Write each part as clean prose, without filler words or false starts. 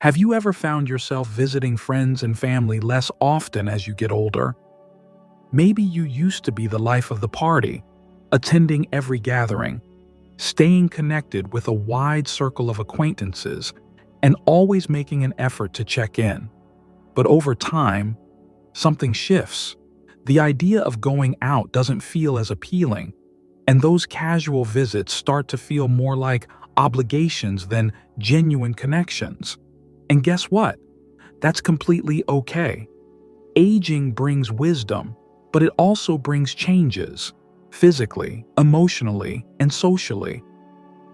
Have you ever found yourself visiting friends and family less often as you get older? Maybe you used to be the life of the party, attending every gathering, staying connected with a wide circle of acquaintances, and always making an effort to check in. But over time, something shifts. The idea of going out doesn't feel as appealing, and those casual visits start to feel more like obligations than genuine connections. And guess what? That's completely okay. Aging brings wisdom, but it also brings changes, physically, emotionally, and socially.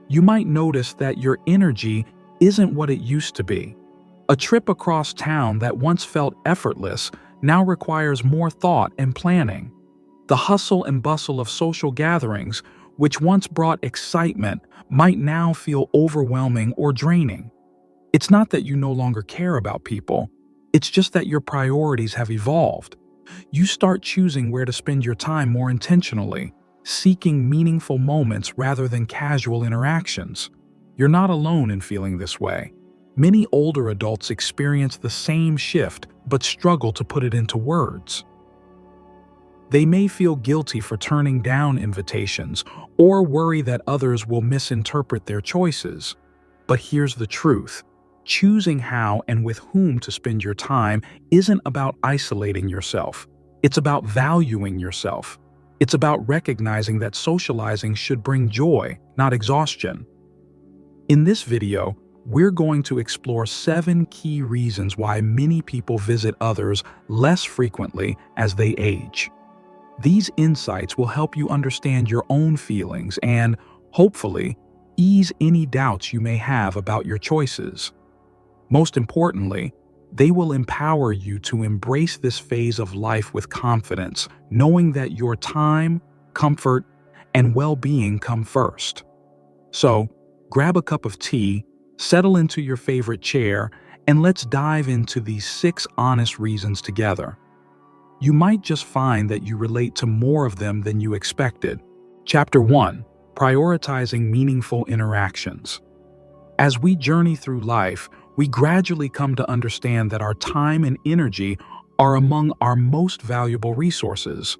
You might notice that your energy isn't what it used to be. A trip across town that once felt effortless now requires more thought and planning. The hustle and bustle of social gatherings, which once brought excitement, might now feel overwhelming or draining. It's not that you no longer care about people, it's just that your priorities have evolved. You start choosing where to spend your time more intentionally, seeking meaningful moments rather than casual interactions. You're not alone in feeling this way. Many older adults experience the same shift but struggle to put it into words. They may feel guilty for turning down invitations or worry that others will misinterpret their choices. But here's the truth. Choosing how and with whom to spend your time isn't about isolating yourself. It's about valuing yourself. It's about recognizing that socializing should bring joy, not exhaustion. In this video, we're going to explore 7 key reasons why many people visit others less frequently as they age. These insights will help you understand your own feelings and, hopefully, ease any doubts you may have about your choices. Most importantly, they will empower you to embrace this phase of life with confidence, knowing that your time, comfort, and well-being come first. So, grab a cup of tea, settle into your favorite chair, and let's dive into these 6 honest reasons together. You might just find that you relate to more of them than you expected. Chapter 1: Prioritizing Meaningful Interactions. As we journey through life, we gradually come to understand that our time and energy are among our most valuable resources.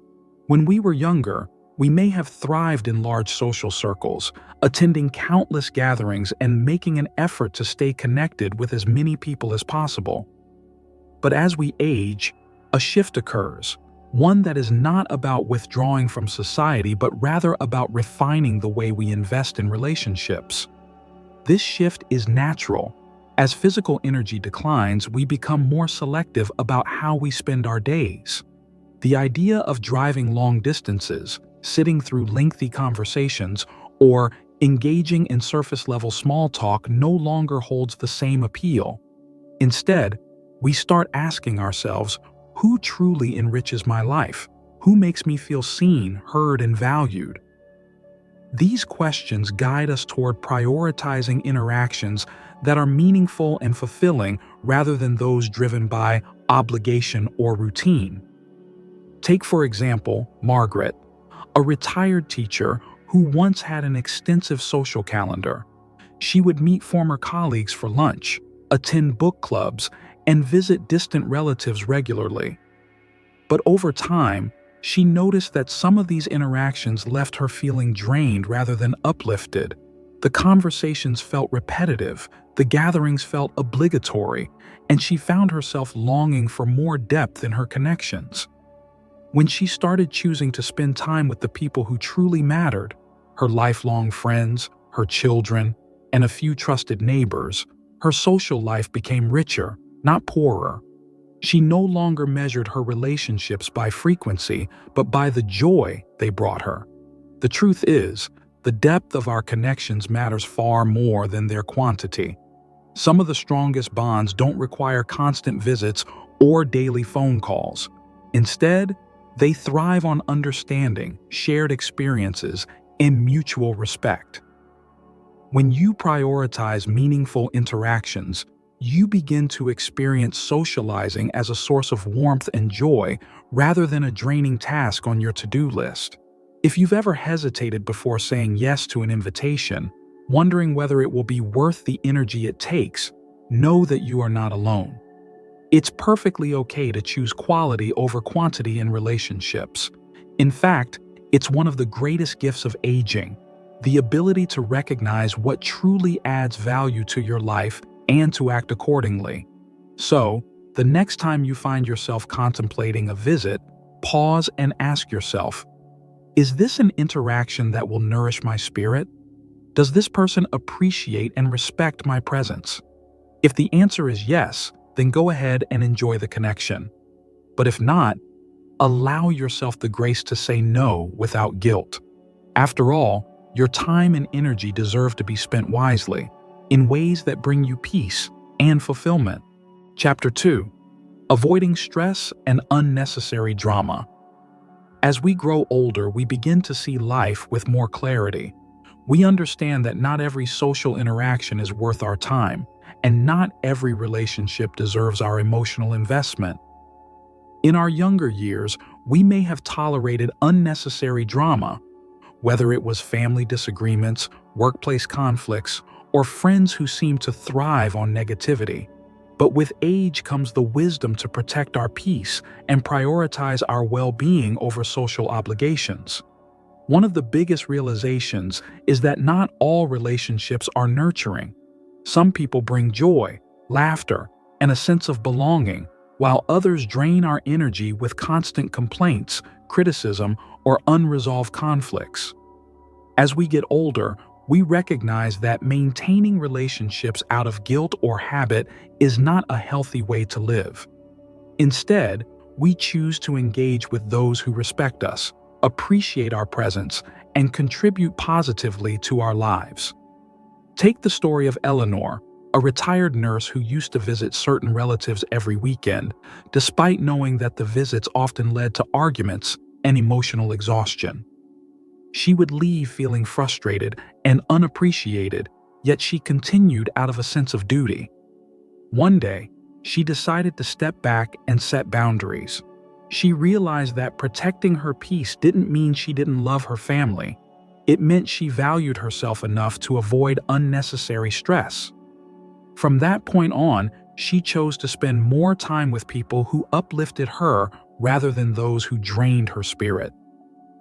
When we were younger, we may have thrived in large social circles, attending countless gatherings and making an effort to stay connected with as many people as possible. But as we age, a shift occurs, one that is not about withdrawing from society but rather about refining the way we invest in relationships. This shift is natural. As physical energy declines, we become more selective about how we spend our days. The idea of driving long distances, sitting through lengthy conversations, or engaging in surface-level small talk no longer holds the same appeal. Instead, we start asking ourselves, who truly enriches my life? Who makes me feel seen, heard, and valued? These questions guide us toward prioritizing interactions that are meaningful and fulfilling rather than those driven by obligation or routine. Take, for example, Margaret, a retired teacher who once had an extensive social calendar. She would meet former colleagues for lunch, attend book clubs, and visit distant relatives regularly. But over time, she noticed that some of these interactions left her feeling drained rather than uplifted. The conversations felt repetitive, the gatherings felt obligatory, and she found herself longing for more depth in her connections. When she started choosing to spend time with the people who truly mattered, her lifelong friends, her children, and a few trusted neighbors, her social life became richer, not poorer. She no longer measured her relationships by frequency, but by the joy they brought her. The truth is, the depth of our connections matters far more than their quantity. Some of the strongest bonds don't require constant visits or daily phone calls. Instead, they thrive on understanding, shared experiences, and mutual respect. When you prioritize meaningful interactions, you begin to experience socializing as a source of warmth and joy rather than a draining task on your to-do list. If you've ever hesitated before saying yes to an invitation, wondering whether it will be worth the energy it takes, know that you are not alone. It's perfectly okay to choose quality over quantity in relationships. In fact, it's one of the greatest gifts of aging, the ability to recognize what truly adds value to your life and to act accordingly. So, the next time you find yourself contemplating a visit, pause and ask yourself, is this an interaction that will nourish my spirit? Does this person appreciate and respect my presence? If the answer is yes, then go ahead and enjoy the connection. But if not, allow yourself the grace to say no without guilt. After all, your time and energy deserve to be spent wisely, in ways that bring you peace and fulfillment. Chapter 2. Avoiding stress and unnecessary drama. As we grow older, we begin to see life with more clarity. We understand that not every social interaction is worth our time, and not every relationship deserves our emotional investment. In our younger years, we may have tolerated unnecessary drama, whether it was family disagreements, workplace conflicts, or friends who seemed to thrive on negativity. But with age comes the wisdom to protect our peace and prioritize our well-being over social obligations. One of the biggest realizations is that not all relationships are nurturing. Some people bring joy, laughter, and a sense of belonging, while others drain our energy with constant complaints, criticism, or unresolved conflicts. As we get older, we recognize that maintaining relationships out of guilt or habit is not a healthy way to live. Instead, we choose to engage with those who respect us, appreciate our presence, and contribute positively to our lives. Take the story of Eleanor, a retired nurse who used to visit certain relatives every weekend, despite knowing that the visits often led to arguments and emotional exhaustion. She would leave feeling frustrated and unappreciated, yet she continued out of a sense of duty. One day, she decided to step back and set boundaries. She realized that protecting her peace didn't mean she didn't love her family. It meant she valued herself enough to avoid unnecessary stress. From that point on, she chose to spend more time with people who uplifted her rather than those who drained her spirit.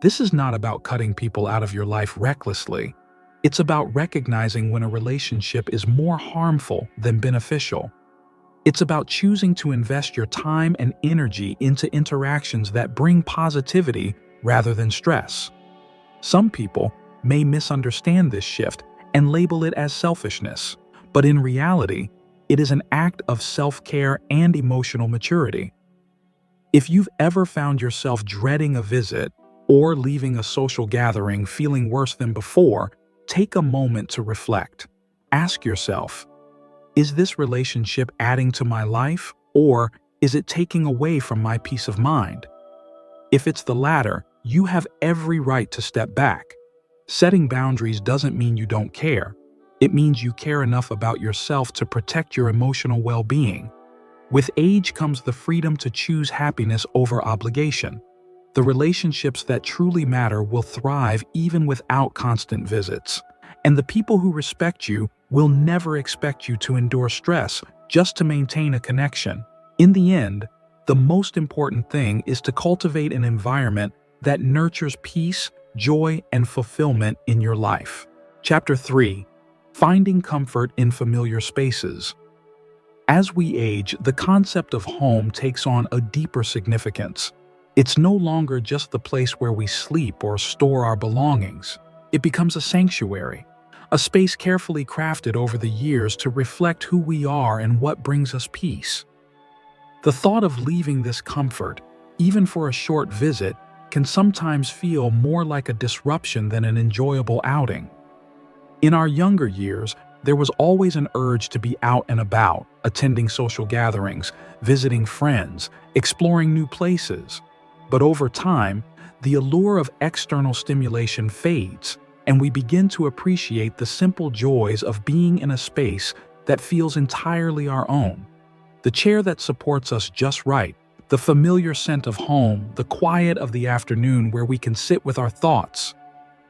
This is not about cutting people out of your life recklessly. It's about recognizing when a relationship is more harmful than beneficial. It's about choosing to invest your time and energy into interactions that bring positivity rather than stress. Some people may misunderstand this shift and label it as selfishness, but in reality, it is an act of self-care and emotional maturity. If you've ever found yourself dreading a visit or leaving a social gathering feeling worse than before, take a moment to reflect. Ask yourself, is this relationship adding to my life, or is it taking away from my peace of mind? If it's the latter, you have every right to step back. Setting boundaries doesn't mean you don't care. It means you care enough about yourself to protect your emotional well-being. With age comes the freedom to choose happiness over obligation. The relationships that truly matter will thrive even without constant visits. And the people who respect you will never expect you to endure stress just to maintain a connection. In the end, the most important thing is to cultivate an environment that nurtures peace, joy, and fulfillment in your life. Chapter 3. Finding comfort in familiar spaces. As we age, the concept of home takes on a deeper significance. It's no longer just the place where we sleep or store our belongings. It becomes a sanctuary, a space carefully crafted over the years to reflect who we are and what brings us peace. The thought of leaving this comfort, even for a short visit, can sometimes feel more like a disruption than an enjoyable outing. In our younger years, there was always an urge to be out and about, attending social gatherings, visiting friends, exploring new places. But over time, the allure of external stimulation fades, and we begin to appreciate the simple joys of being in a space that feels entirely our own. The chair that supports us just right, the familiar scent of home, the quiet of the afternoon where we can sit with our thoughts.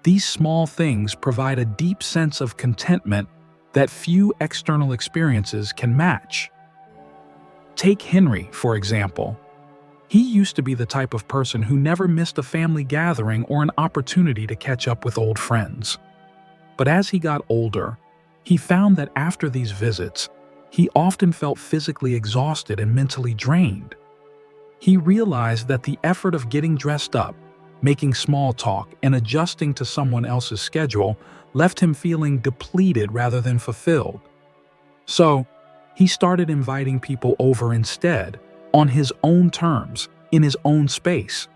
These small things provide a deep sense of contentment that few external experiences can match. Take Henry, for example. He used to be the type of person who never missed a family gathering or an opportunity to catch up with old friends. But as he got older, he found that after these visits, he often felt physically exhausted and mentally drained. He realized that the effort of getting dressed up, making small talk, and adjusting to someone else's schedule left him feeling depleted rather than fulfilled. So, he started inviting people over instead, on his own terms, in his own space.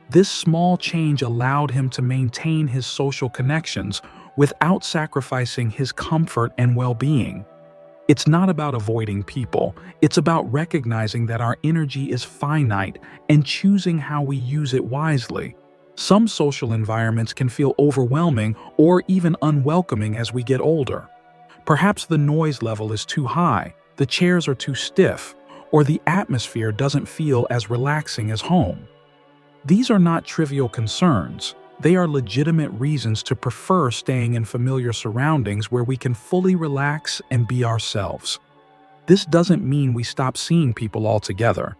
This small change allowed him to maintain his social connections without sacrificing his comfort and well-being. It's not about avoiding people, it's about recognizing that our energy is finite and choosing how we use it wisely. Some social environments can feel overwhelming or even unwelcoming as we get older. Perhaps the noise level is too high, the chairs are too stiff, or the atmosphere doesn't feel as relaxing as home. These are not trivial concerns. They are legitimate reasons to prefer staying in familiar surroundings where we can fully relax and be ourselves. This doesn't mean we stop seeing people altogether.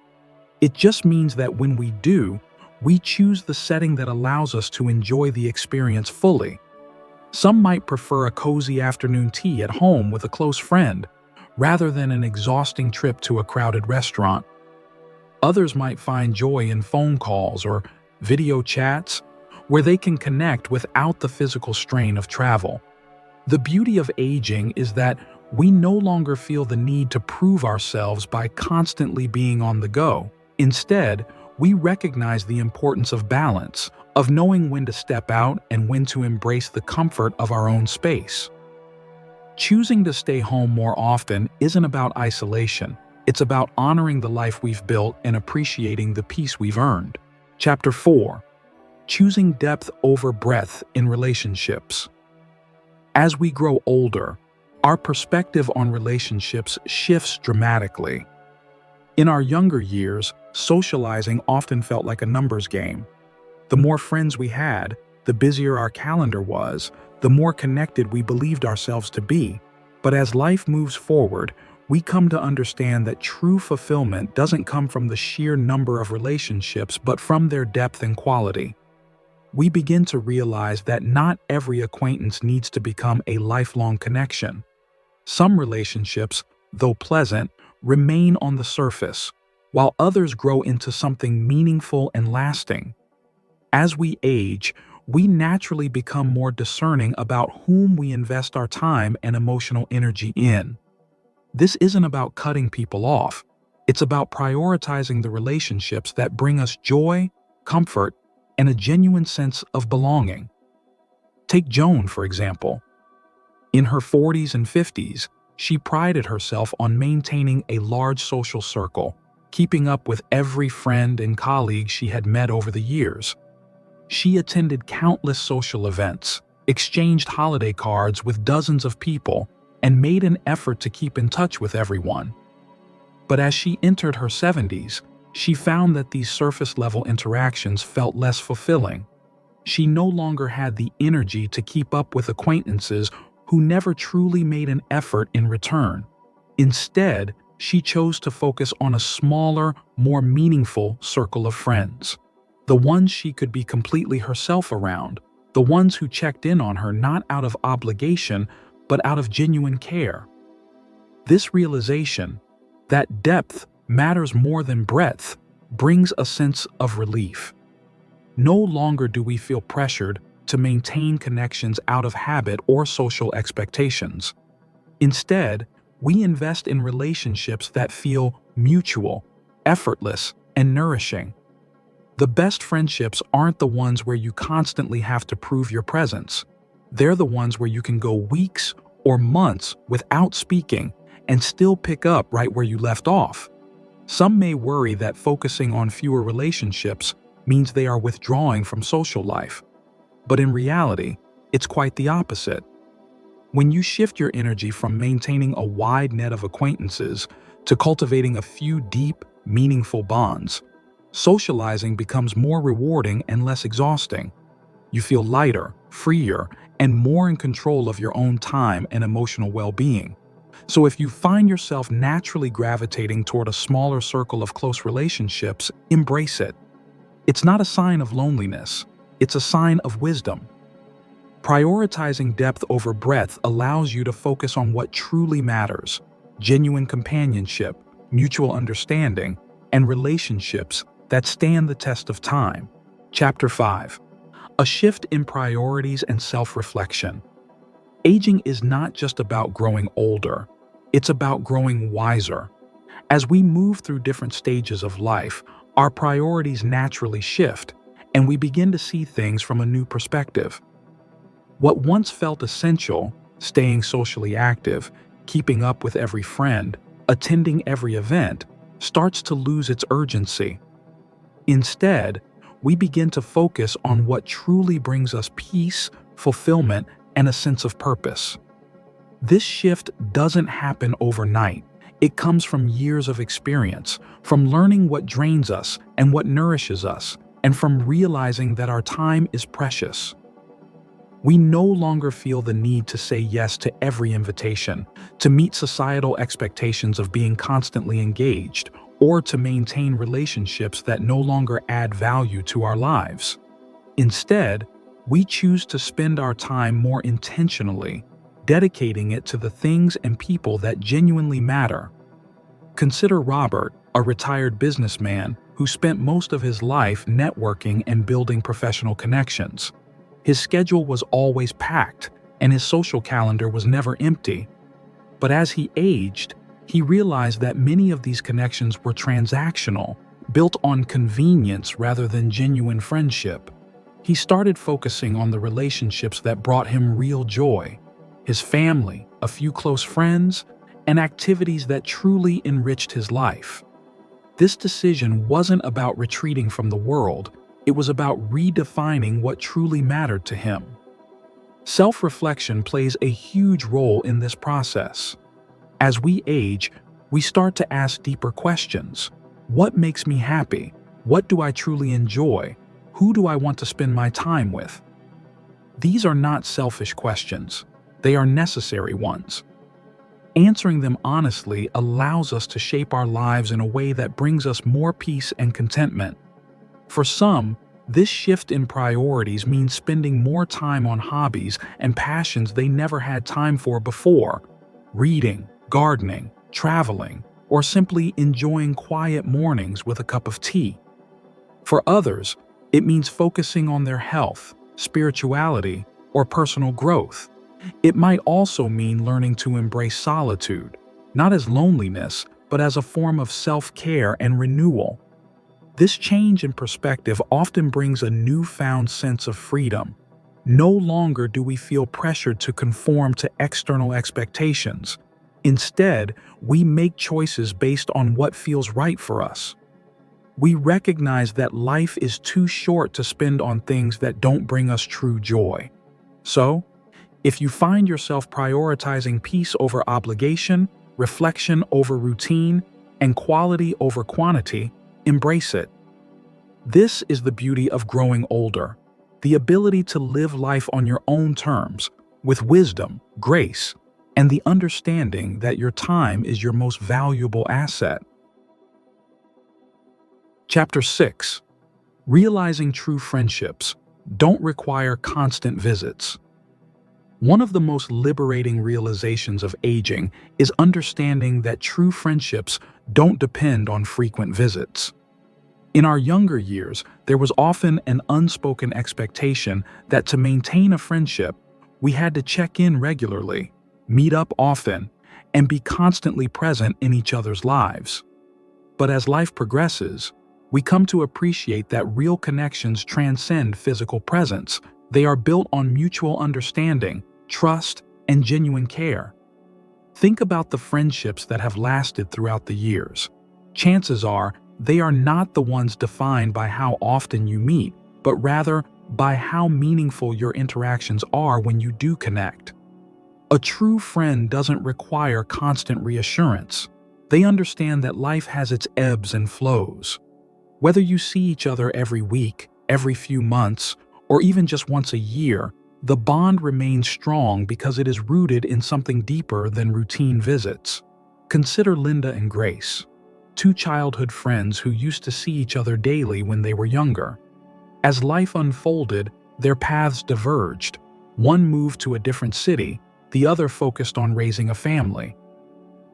It just means that when we do, we choose the setting that allows us to enjoy the experience fully. Some might prefer a cozy afternoon tea at home with a close friend, rather than an exhausting trip to a crowded restaurant. Others might find joy in phone calls or video chats, where they can connect without the physical strain of travel. The beauty of aging is that we no longer feel the need to prove ourselves by constantly being on the go. Instead, we recognize the importance of balance, of knowing when to step out and when to embrace the comfort of our own space. Choosing to stay home more often isn't about isolation. It's about honoring the life we've built and appreciating the peace we've earned. Chapter 4. Choosing depth over breadth in relationships. As we grow older, our perspective on relationships shifts dramatically. In our younger years, socializing often felt like a numbers game. The more friends we had, the busier our calendar was, the more connected we believed ourselves to be. But as life moves forward, we come to understand that true fulfillment doesn't come from the sheer number of relationships, but from their depth and quality. We begin to realize that not every acquaintance needs to become a lifelong connection. Some relationships, though pleasant, remain on the surface, while others grow into something meaningful and lasting. As we age, we naturally become more discerning about whom we invest our time and emotional energy in. This isn't about cutting people off. It's about prioritizing the relationships that bring us joy, comfort, and a genuine sense of belonging. Take Joan, for example. In her 40s and 50s, she prided herself on maintaining a large social circle, keeping up with every friend and colleague she had met over the years. She attended countless social events, exchanged holiday cards with dozens of people, and made an effort to keep in touch with everyone. But as she entered her 70s, she found that these surface-level interactions felt less fulfilling. She no longer had the energy to keep up with acquaintances who never truly made an effort in return. Instead, she chose to focus on a smaller, more meaningful circle of friends. The ones she could be completely herself around, the ones who checked in on her not out of obligation, but out of genuine care. This realization, that depth matters more than breadth, brings a sense of relief. No longer do we feel pressured to maintain connections out of habit or social expectations. Instead, we invest in relationships that feel mutual, effortless, and nourishing. The best friendships aren't the ones where you constantly have to prove your presence. They're the ones where you can go weeks or months without speaking and still pick up right where you left off. Some may worry that focusing on fewer relationships means they are withdrawing from social life. But in reality, it's quite the opposite. When you shift your energy from maintaining a wide net of acquaintances to cultivating a few deep, meaningful bonds, socializing becomes more rewarding and less exhausting. You feel lighter, freer, and more in control of your own time and emotional well-being. So if you find yourself naturally gravitating toward a smaller circle of close relationships, embrace it. It's not a sign of loneliness, it's a sign of wisdom. Prioritizing depth over breadth allows you to focus on what truly matters: genuine companionship, mutual understanding, and relationships that stand the test of time. Chapter 5. A shift in priorities and self-reflection. Aging is not just about growing older, it's about growing wiser. As we move through different stages of life, our priorities naturally shift, and we begin to see things from a new perspective. What once felt essential, staying socially active, keeping up with every friend, attending every event, starts to lose its urgency. Instead, we begin to focus on what truly brings us peace, fulfillment, and a sense of purpose. This shift doesn't happen overnight. It comes from years of experience, from learning what drains us and what nourishes us, and from realizing that our time is precious. We no longer feel the need to say yes to every invitation, to meet societal expectations of being constantly engaged, or to maintain relationships that no longer add value to our lives. Instead, we choose to spend our time more intentionally, dedicating it to the things and people that genuinely matter. Consider Robert, a retired businessman who spent most of his life networking and building professional connections. His schedule was always packed, and his social calendar was never empty. But as he aged, he realized that many of these connections were transactional, built on convenience rather than genuine friendship. He started focusing on the relationships that brought him real joy: his family, a few close friends, and activities that truly enriched his life. This decision wasn't about retreating from the world, it was about redefining what truly mattered to him. Self-reflection plays a huge role in this process. As we age, we start to ask deeper questions. What makes me happy? What do I truly enjoy? Who do I want to spend my time with? These are not selfish questions. They are necessary ones. Answering them honestly allows us to shape our lives in a way that brings us more peace and contentment. For some, this shift in priorities means spending more time on hobbies and passions they never had time for before: reading, gardening, traveling, or simply enjoying quiet mornings with a cup of tea. For others, it means focusing on their health, spirituality, or personal growth. It might also mean learning to embrace solitude, not as loneliness, but as a form of self-care and renewal. This change in perspective often brings a newfound sense of freedom. No longer do we feel pressured to conform to external expectations. Instead, we make choices based on what feels right for us. We recognize that life is too short to spend on things that don't bring us true joy. So, if you find yourself prioritizing peace over obligation, reflection over routine, and quality over quantity, embrace it. This is the beauty of growing older: the ability to live life on your own terms, with wisdom, grace, and the understanding that your time is your most valuable asset. Chapter 6. Realizing true friendships don't require constant visits. One of the most liberating realizations of aging is understanding that true friendships don't depend on frequent visits. In our younger years, there was often an unspoken expectation that to maintain a friendship, we had to check in regularly, meet up often, and be constantly present in each other's lives. But as life progresses, we come to appreciate that real connections transcend physical presence. They are built on mutual understanding, trust, and genuine care. Think about the friendships that have lasted throughout the years. Chances are they are not the ones defined by how often you meet, but rather by how meaningful your interactions are when you do connect. A true friend doesn't require constant reassurance. They understand that life has its ebbs and flows. Whether you see each other every week, every few months, or even just once a year, the bond remains strong because it is rooted in something deeper than routine visits. Consider Linda and Grace, two childhood friends who used to see each other daily when they were younger. As life unfolded, their paths diverged. One moved to a different city, the other focused on raising a family.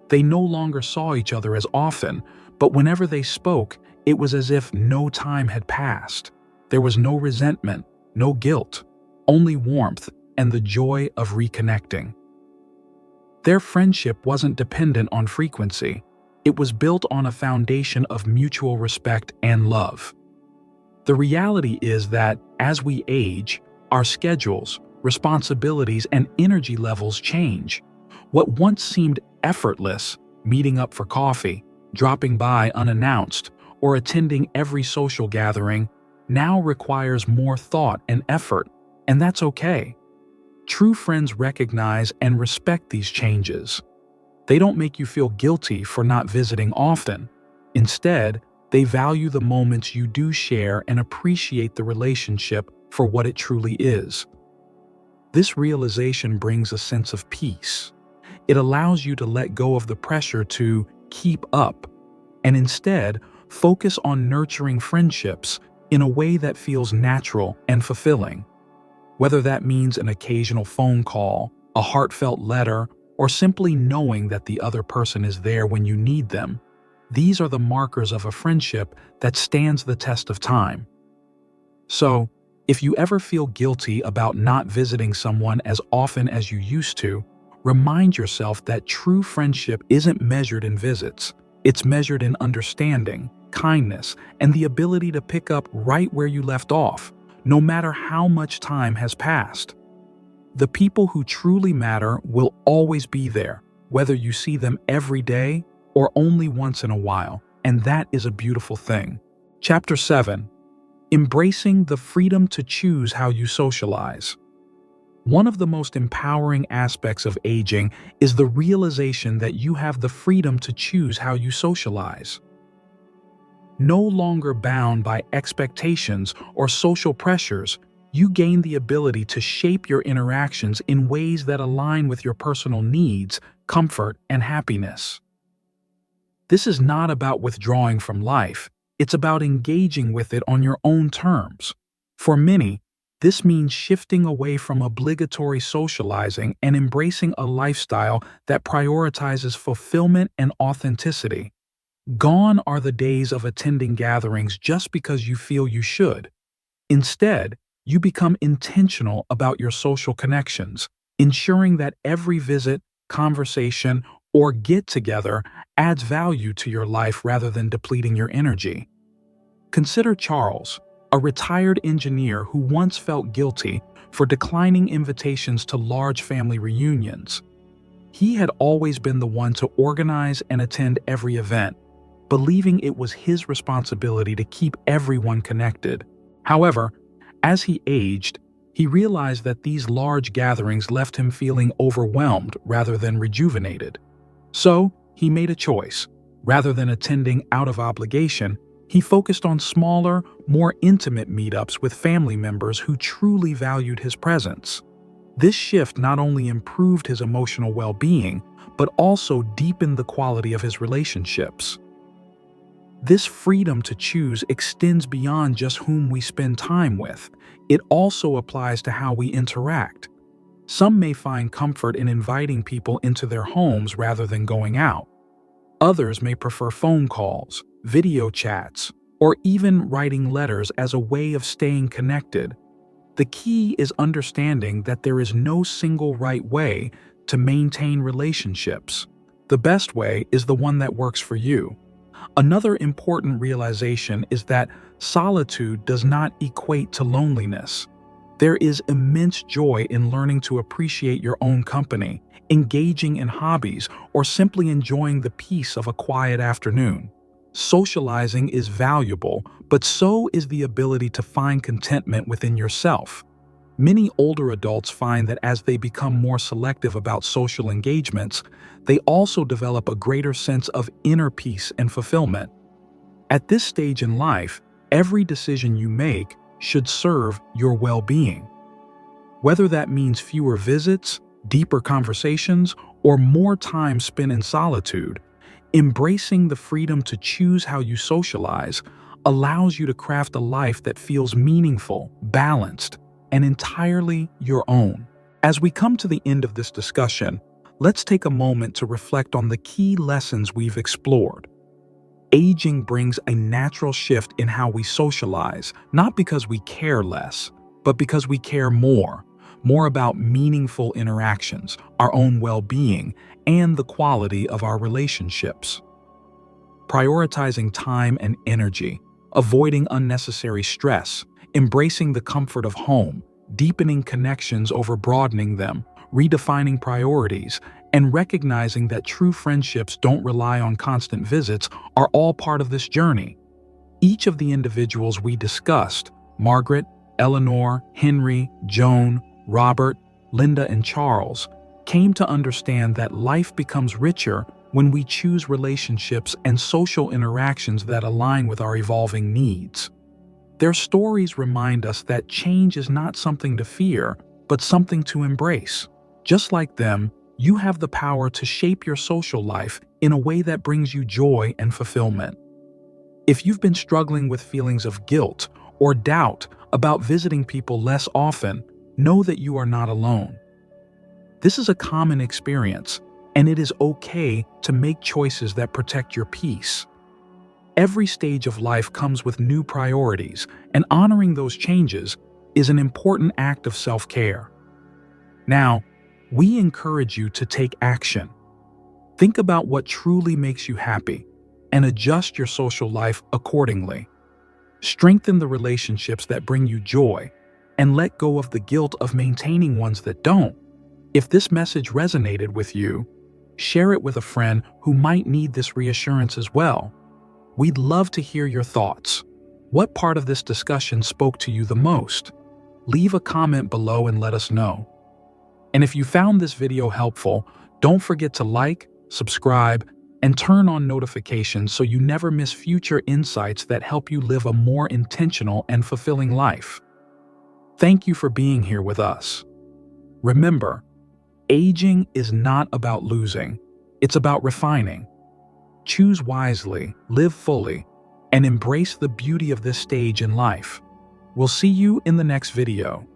They no longer saw each other as often, but whenever they spoke, it was as if no time had passed. There was no resentment, no guilt, only warmth and the joy of reconnecting. Their friendship wasn't dependent on frequency. It was built on a foundation of mutual respect and love. The reality is that, as we age, our schedules, responsibilities, and energy levels change. What once seemed effortless, meeting up for coffee, dropping by unannounced, or attending every social gathering, now requires more thought and effort, and that's okay. True friends recognize and respect these changes. They don't make you feel guilty for not visiting often. Instead, they value the moments you do share and appreciate the relationship for what it truly is. This realization brings a sense of peace. It allows you to let go of the pressure to keep up and instead focus on nurturing friendships in a way that feels natural and fulfilling. Whether that means an occasional phone call, a heartfelt letter, or simply knowing that the other person is there when you need them, these are the markers of a friendship that stands the test of time. So, if you ever feel guilty about not visiting someone as often as you used to, remind yourself that true friendship isn't measured in visits. It's measured in understanding, kindness, and the ability to pick up right where you left off, no matter how much time has passed. The people who truly matter will always be there, whether you see them every day or only once in a while, and that is a beautiful thing. Chapter 7. Embracing the freedom to choose how you socialize. One of the most empowering aspects of aging is the realization that you have the freedom to choose how you socialize. No longer bound by expectations or social pressures, you gain the ability to shape your interactions in ways that align with your personal needs, comfort, and happiness. This is not about withdrawing from life. It's about engaging with it on your own terms. For many, this means shifting away from obligatory socializing and embracing a lifestyle that prioritizes fulfillment and authenticity. Gone are the days of attending gatherings just because you feel you should. Instead, you become intentional about your social connections, ensuring that every visit, conversation, or get-together adds value to your life rather than depleting your energy. Consider Charles, a retired engineer who once felt guilty for declining invitations to large family reunions. He had always been the one to organize and attend every event, believing it was his responsibility to keep everyone connected. However, as he aged, he realized that these large gatherings left him feeling overwhelmed rather than rejuvenated. So, he made a choice. Rather than attending out of obligation, he focused on smaller, more intimate meetups with family members who truly valued his presence. This shift not only improved his emotional well-being, but also deepened the quality of his relationships. This freedom to choose extends beyond just whom we spend time with. It also applies to how we interact. Some may find comfort in inviting people into their homes rather than going out. Others may prefer phone calls, video chats, or even writing letters as a way of staying connected. The key is understanding that there is no single right way to maintain relationships. The best way is the one that works for you. Another important realization is that solitude does not equate to loneliness. There is immense joy in learning to appreciate your own company, engaging in hobbies, or simply enjoying the peace of a quiet afternoon. Socializing is valuable, but so is the ability to find contentment within yourself. Many older adults find that as they become more selective about social engagements, they also develop a greater sense of inner peace and fulfillment. At this stage in life, every decision you make should serve your well-being. Whether that means fewer visits, deeper conversations, or more time spent in solitude, embracing the freedom to choose how you socialize allows you to craft a life that feels meaningful, balanced, and entirely your own. As we come to the end of this discussion, let's take a moment to reflect on the key lessons we've explored. Aging brings a natural shift in how we socialize, not because we care less, but because we care more about meaningful interactions, our own well-being, and the quality of our relationships. Prioritizing time and energy, avoiding unnecessary stress, embracing the comfort of home, deepening connections over broadening them, redefining priorities, and recognizing that true friendships don't rely on constant visits are all part of this journey. Each of the individuals we discussed, Margaret, Eleanor, Henry, Joan, Robert, Linda, and Charles, came to understand that life becomes richer when we choose relationships and social interactions that align with our evolving needs. Their stories remind us that change is not something to fear, but something to embrace. Just like them, you have the power to shape your social life in a way that brings you joy and fulfillment. If you've been struggling with feelings of guilt or doubt about visiting people less often, know that you are not alone. This is a common experience, and it is okay to make choices that protect your peace. Every stage of life comes with new priorities, and honoring those changes is an important act of self-care. Now, we encourage you to take action. Think about what truly makes you happy and adjust your social life accordingly. Strengthen the relationships that bring you joy and let go of the guilt of maintaining ones that don't. If this message resonated with you, share it with a friend who might need this reassurance as well. We'd love to hear your thoughts. What part of this discussion spoke to you the most? Leave a comment below and let us know. And if you found this video helpful, don't forget to like, subscribe, and turn on notifications so you never miss future insights that help you live a more intentional and fulfilling life. Thank you for being here with us. Remember, aging is not about losing, it's about refining. Choose wisely, live fully, and embrace the beauty of this stage in life. We'll see you in the next video.